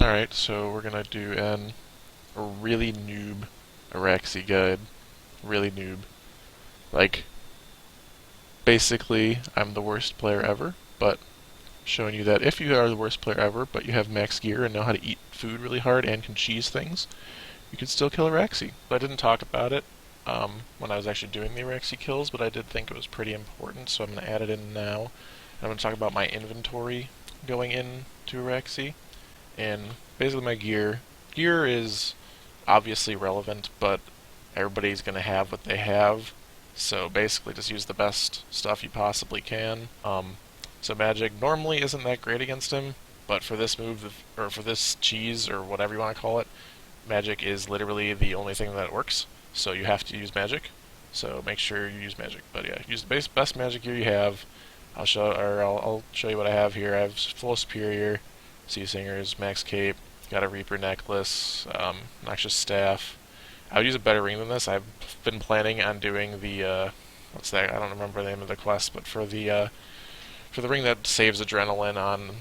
Alright, so we're gonna do a really noob Araxxi guide. Really noob. Like, basically, I'm the worst player ever, but showing you that if you are the worst player ever, but you have max gear and know how to eat food really hard and can cheese things, you can still kill Araxxi. I didn't talk about it when I was actually doing the Araxxi kills, but I did think it was pretty important, so I'm going to add it in now. I'm going to talk about my inventory going into Araxxi, and basically my gear. Gear is obviously relevant, but everybody's going to have what they have. So basically, just use the best stuff you possibly can. So magic normally isn't that great against him, but for this move, or for this cheese, or whatever you want to call it, magic is literally the only thing that works. So you have to use magic. So make sure you use magic. But yeah, use the best magic gear you have. I'll show you what I have here. I have full superior, sea singers, max cape, got a reaper necklace, noxious staff. I would use a better ring than this. I've been planning on doing the what's that? I don't remember the name of the quest, but for the ring that saves adrenaline on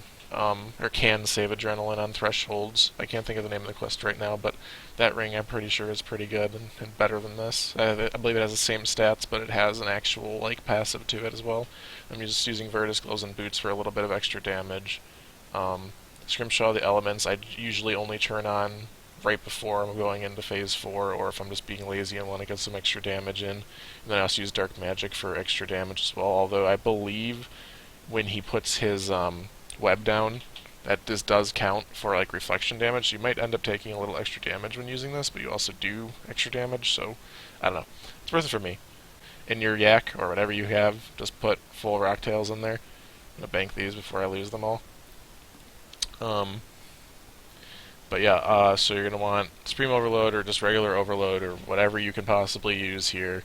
or can save adrenaline on thresholds. I can't think of the name of the quest right now, but that ring I'm pretty sure is pretty good and better than this. I believe it has the same stats, but it has an actual like passive to it as well. I'm just using Virtus gloves and boots for a little bit of extra damage. Scrimshaw, the elements, I usually only turn on right before I'm going into phase 4, or if I'm just being lazy and want to get some extra damage in. And then I also use dark magic for extra damage as well, although I believe when he puts his web down, that this does count for like reflection damage. You might end up taking a little extra damage when using this, but you also do extra damage, so I don't know. It's worth it for me. In your yak, or whatever you have, just put full rocktails in there. I'm going to bank these before I lose them all. But yeah, so you're going to want Supreme Overload or just regular Overload or whatever you can possibly use here.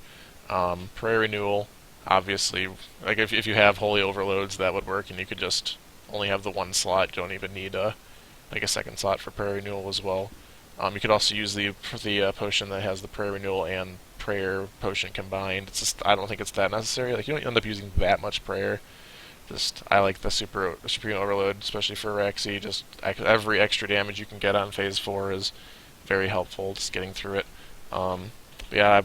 Prayer Renewal, obviously, like if you have Holy Overloads, that would work, and you could just only have the one slot. You don't even need like a second slot for Prayer Renewal as well. You could also use the potion that has the Prayer Renewal and Prayer potion combined. It's just I don't think it's that necessary. Like you don't end up using that much Prayer. Just I like the Supreme Overload, especially for Araxxi. Just every extra damage you can get on phase 4 is very helpful. Just getting through it. Yeah,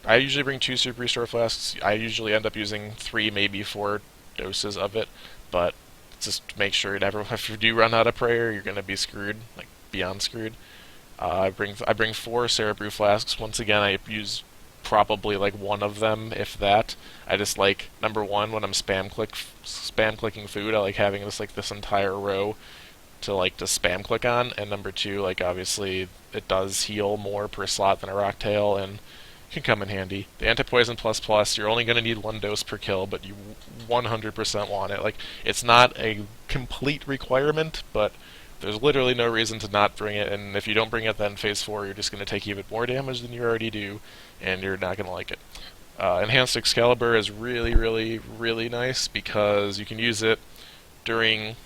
I usually bring 2 Super Restore Flasks. I usually end up using 3, maybe 4 doses of it, but just make sure if you do run out of prayer, you're gonna be screwed, like beyond screwed. I bring 4 Cerebrew Flasks. Once again, I use probably like one of them, if that. I just like number 1 when I'm spam clicking food. I like having this entire row to spam click on, and number 2, like obviously it does heal more per slot than a Rocktail and can come in handy. The anti-poison plus, you're only going to need 1 dose per kill, but you 100% want it. Like, it's not a complete requirement, but there's literally no reason to not bring it, and if you don't bring it, then phase 4, you're just going to take even more damage than you already do, and you're not going to like it. Enhanced Excalibur is really, really, really nice because you can use it during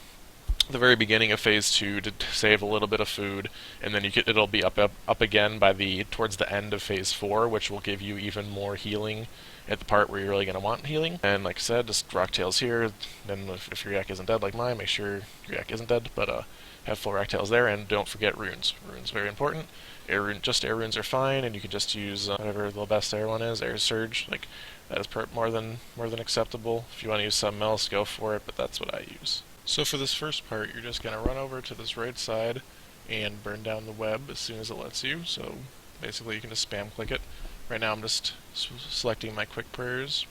the very beginning of phase 2 to save a little bit of food, and then it'll be up again by towards the end of phase 4, which will give you even more healing at the part where you're really going to want healing. And like I said, just Rocktails here. Then if your yak isn't dead like mine, make sure your yak isn't dead, but have full Rocktails there, and don't forget runes. Runes very important. Air runes are fine, and you can just use whatever the best air one is. Air Surge, like that is more than acceptable. If you want to use something else, go for it, but that's what I use. So for this first part, you're just going to run over to this right side and burn down the web as soon as it lets you. So basically you can just spam click it. Right now I'm just selecting my quick prayers,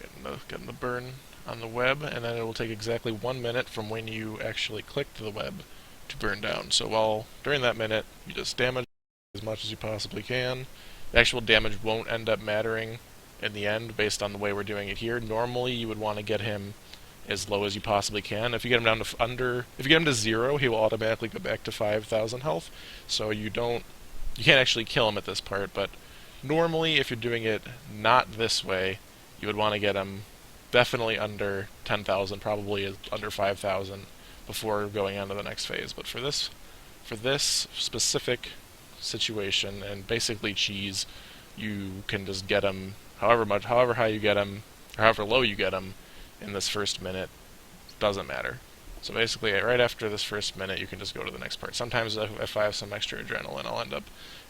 getting the burn on the web, and then it will take exactly 1 minute from when you actually clicked the web to burn down. So during that minute, you just damage as much as you possibly can. The actual damage won't end up mattering in the end based on the way we're doing it here. Normally you would want to get him as low as you possibly can. If you get him down to if you get him to 0, he will automatically go back to 5,000 health. So you can't actually kill him at this part, but normally if you're doing it not this way, you would want to get him definitely under 10,000, probably under 5,000 before going on to the next phase. But for this specific situation, and basically cheese, you can just get him however high you get him, or however low you get him in this first minute, doesn't matter. So basically, right after this first minute, you can just go to the next part. Sometimes if I have some extra adrenaline, I'll end up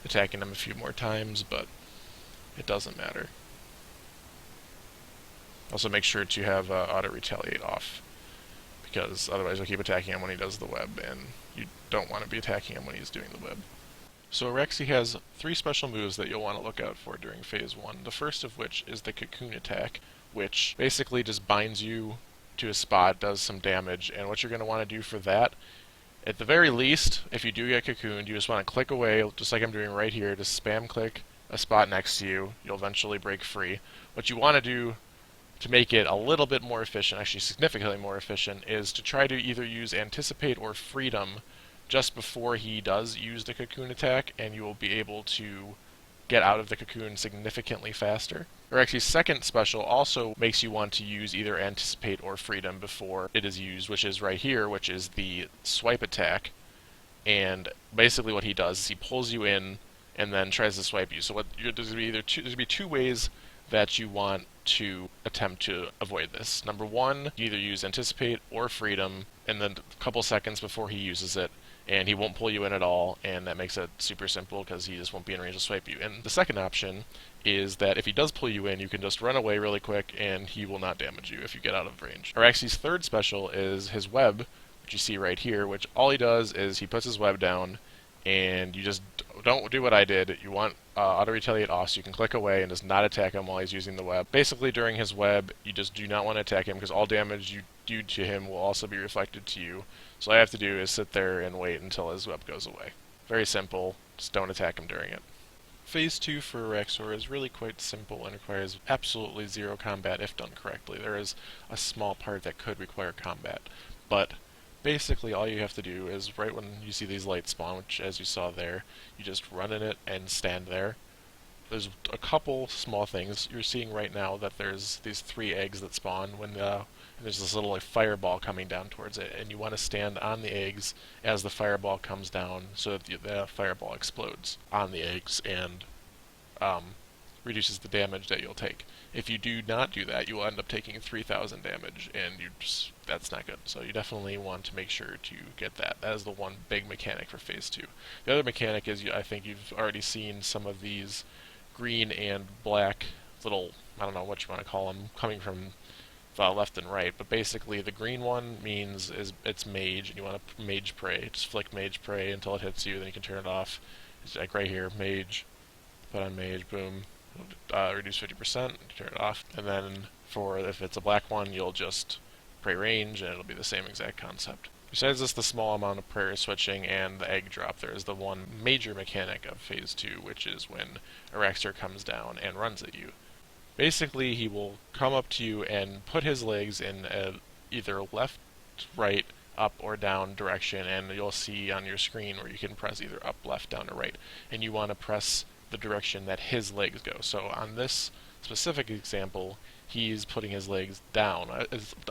attacking him a few more times, but it doesn't matter. Also make sure to have auto retaliate off, because otherwise you'll keep attacking him when he does the web, and you don't want to be attacking him when he's doing the web. So Araxxi has 3 special moves that you'll want to look out for during Phase 1, the first of which is the Cocoon attack, which basically just binds you to a spot, does some damage, and what you're going to want to do for that, at the very least, if you do get cocooned, you just want to click away, just like I'm doing right here, just spam click a spot next to you, you'll eventually break free. What you want to do to make it a little bit more efficient, actually significantly more efficient, is to try to either use Anticipate or Freedom just before he does use the cocoon attack, and you will be able to get out of the cocoon significantly faster. Araxxi's second special also makes you want to use either Anticipate or Freedom before it is used, which is right here, which is the swipe attack. And basically what he does is he pulls you in and then tries to swipe you. So there's going to be 2 ways that you want to attempt to avoid this. Number 1, you either use Anticipate or Freedom, and then a couple seconds before he uses it, and he won't pull you in at all, and that makes it super simple because he just won't be in range to swipe you. And the second option is that if he does pull you in, you can just run away really quick, and he will not damage you if you get out of range. Araxxi's third special is his web, which you see right here, which all he does is he puts his web down, and you just don't do what I did. You want auto retaliate off, so you can click away and just not attack him while he's using the web. Basically, during his web, you just do not want to attack him because all damage you do to him will also be reflected to you. So all I have to do is sit there and wait until his web goes away. Very simple, just don't attack him during it. Phase 2 for Araxxor is really quite simple and requires absolutely 0 combat if done correctly. There is a small part that could require combat, but basically all you have to do is right when you see these lights spawn, which as you saw there, you just run in it and stand there. There's a couple small things. You're seeing right now that there's these 3 eggs that spawn when there's this little fireball coming down towards it, and you want to stand on the eggs as the fireball comes down so that the fireball explodes on the eggs and reduces the damage that you'll take. If you do not do that, you will end up taking 3,000 damage, and that's not good. So you definitely want to make sure to get that. That is the one big mechanic for Phase 2. The other mechanic is, I think you've already seen some of these green and black little, I don't know what you want to call them, coming from left and right, but basically the green one means it's mage, and you want to mage pray. Just flick mage pray until it hits you, then you can turn it off. It's like right here, mage, put on mage, boom, reduce 50%, turn it off, and then if it's a black one, you'll just pray range, and it'll be the same exact concept. Besides this, the small amount of prayer switching and the egg drop, there is the one major mechanic of Phase 2, which is when Araxxor comes down and runs at you. Basically, he will come up to you and put his legs in either left, right, up, or down direction, and you'll see on your screen where you can press either up, left, down, or right, and you want to press the direction that his legs go. So on this specific example, he's putting his legs down.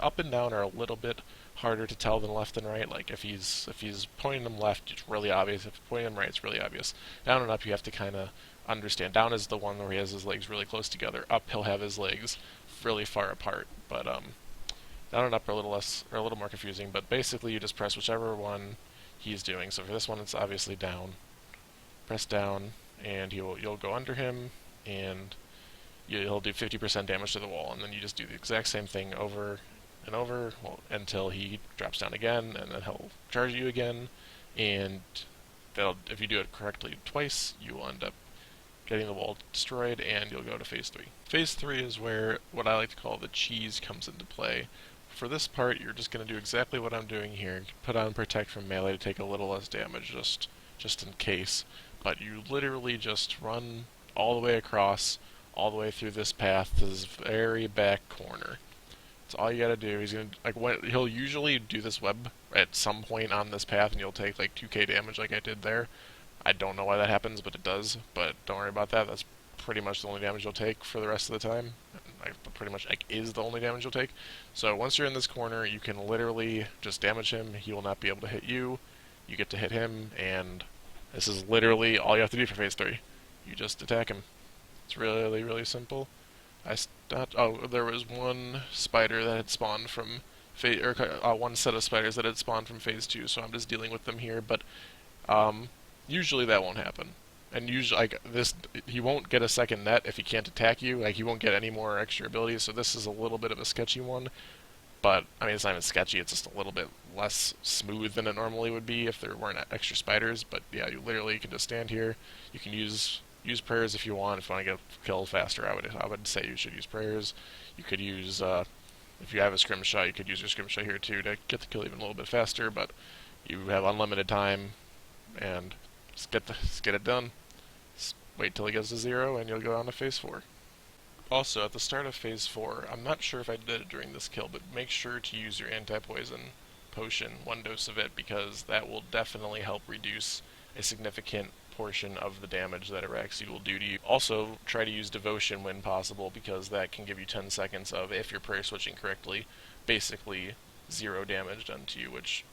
Up and down are a little bit harder to tell than left and right. Like if he's pointing them left, it's really obvious. If he's pointing them right, it's really obvious. Down and up, you have to kind of understand. Down is the one where he has his legs really close together. Up, he'll have his legs really far apart. But down and up are a little more confusing. But basically, you just press whichever one he's doing. So for this one, it's obviously down. Press down, and you'll go under him, and he'll do 50% damage to the wall. And then you just do the exact same thing over and over until he drops down again, and then he'll charge you again. And if you do it correctly twice, you will end up getting the wall destroyed, and you'll go to Phase 3. Phase 3 is where what I like to call the cheese comes into play. For this part, you're just going to do exactly what I'm doing here. Put on Protect from melee to take a little less damage, just in case. But you literally just run all the way across, all the way through this path to this very back corner. That's all you gotta do. He'll usually do this web at some point on this path, and you'll take like 2k damage like I did there. I don't know why that happens, but it does. But don't worry about that. That's pretty much the only damage you'll take for the rest of the time. Pretty much is the only damage you'll take. So once you're in this corner, you can literally just damage him. He will not be able to hit you. You get to hit him, and this is literally all you have to do for Phase 3. You just attack him. It's really, really simple. There was one spider that had spawned from one set of spiders that had spawned from phase 2, so I'm just dealing with them here. But um, usually that won't happen. And usually, like this, he won't get a second net if he can't attack you. Like he won't get any more extra abilities. So this is a little bit of a sketchy one. But I mean, it's not even sketchy. It's just a little bit less smooth than it normally would be if there weren't extra spiders. But yeah, you can just stand here. You can use prayers if you want. If you want to get killed faster, I would say you should use prayers. You could use if you have a scrimshaw, you could use your scrimshaw here too to get the kill even a little bit faster. But you have unlimited time, and just get it done. Just wait till he gets to 0, and you'll go on to phase 4. Also, at the start of phase 4, I'm not sure if I did it during this kill, but make sure to use your anti-poison potion, 1 dose of it, because that will definitely help reduce a significant portion of the damage that Araxxi will do to you. Also, try to use devotion when possible, because that can give you 10 seconds of, if you're prayer switching correctly, basically 0 damage done to you, which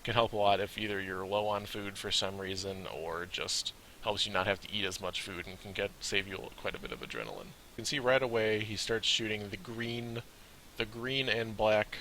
can help a lot if either you're low on food for some reason, or just helps you not have to eat as much food and can save you quite a bit of adrenaline. You can see right away he starts shooting the green and black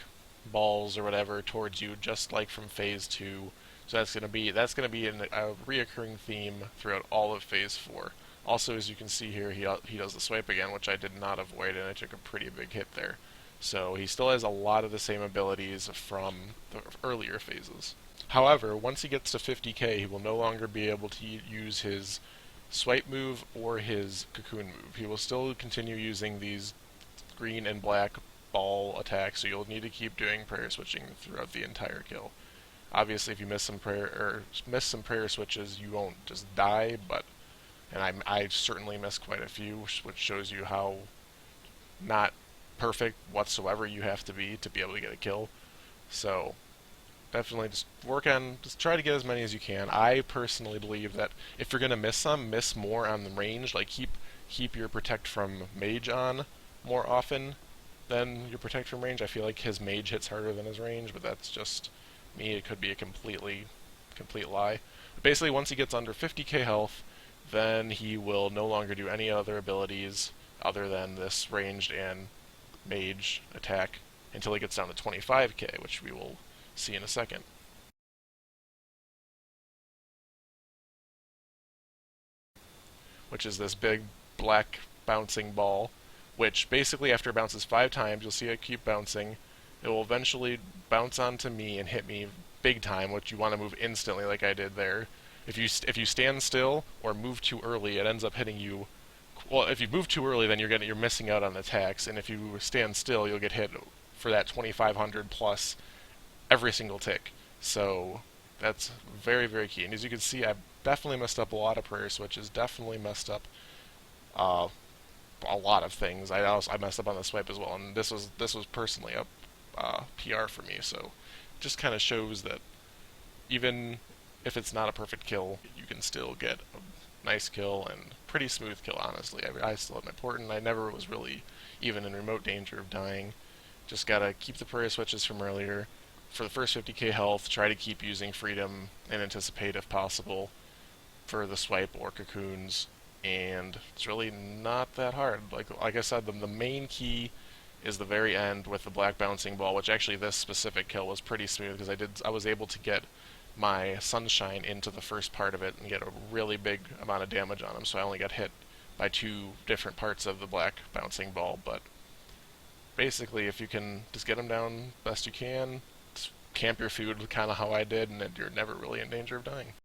balls or whatever towards you, just like from phase 2. So that's gonna be a reoccurring theme throughout all of phase 4. Also, as you can see here, he does the swipe again, which I did not avoid, and I took a pretty big hit there. So he still has a lot of the same abilities from the earlier phases. However, once he gets to 50k, he will no longer be able to use his swipe move or his cocoon move. He will still continue using these green and black ball attacks, so you'll need to keep doing prayer switching throughout the entire kill. Obviously, if you miss some prayer switches, you won't just die, and I certainly missed quite a few, which shows you how not perfect whatsoever you have to be able to get a kill. So definitely just try to get as many as you can. I personally believe that if you're gonna miss some, miss more on the range. Like keep your protect from mage on more often than your protect from range. I feel like his mage hits harder than his range, but that's just me. It could be a complete lie. But basically, once he gets under 50k health, then he will no longer do any other abilities other than this ranged and mage attack until he gets down to 25k, which we will see in a second. Which is this big black bouncing ball, which basically after it bounces 5 times, you'll see it keep bouncing. It will eventually bounce onto me and hit me big time, which you want to move instantly like I did there. If you stand still or move too early, it ends up hitting you. Well, if you move too early, then you're missing out on attacks, and if you stand still, you'll get hit for that 2500 plus every single tick. So that's very, very key. And as you can see, I definitely messed up a lot of prayer switches, definitely messed up a lot of things. I messed up on the swipe as well, and this was personally a PR for me. So it just kind of shows that even if it's not a perfect kill, you can still get a nice kill and pretty smooth kill, honestly. I still had my port, and I never was really even in remote danger of dying. Just gotta keep the prayer switches from earlier. For the first 50k health, try to keep using freedom and anticipate if possible for the swipe or cocoons, and it's really not that hard. Like I said, the main key is the very end with the black bouncing ball, which actually this specific kill was pretty smooth because I was able to get my sunshine into the first part of it and get a really big amount of damage on him, so I only got hit by 2 different parts of the black bouncing ball. But basically, if you can just get him down best you can, camp your food kind of how I did, and you're never really in danger of dying.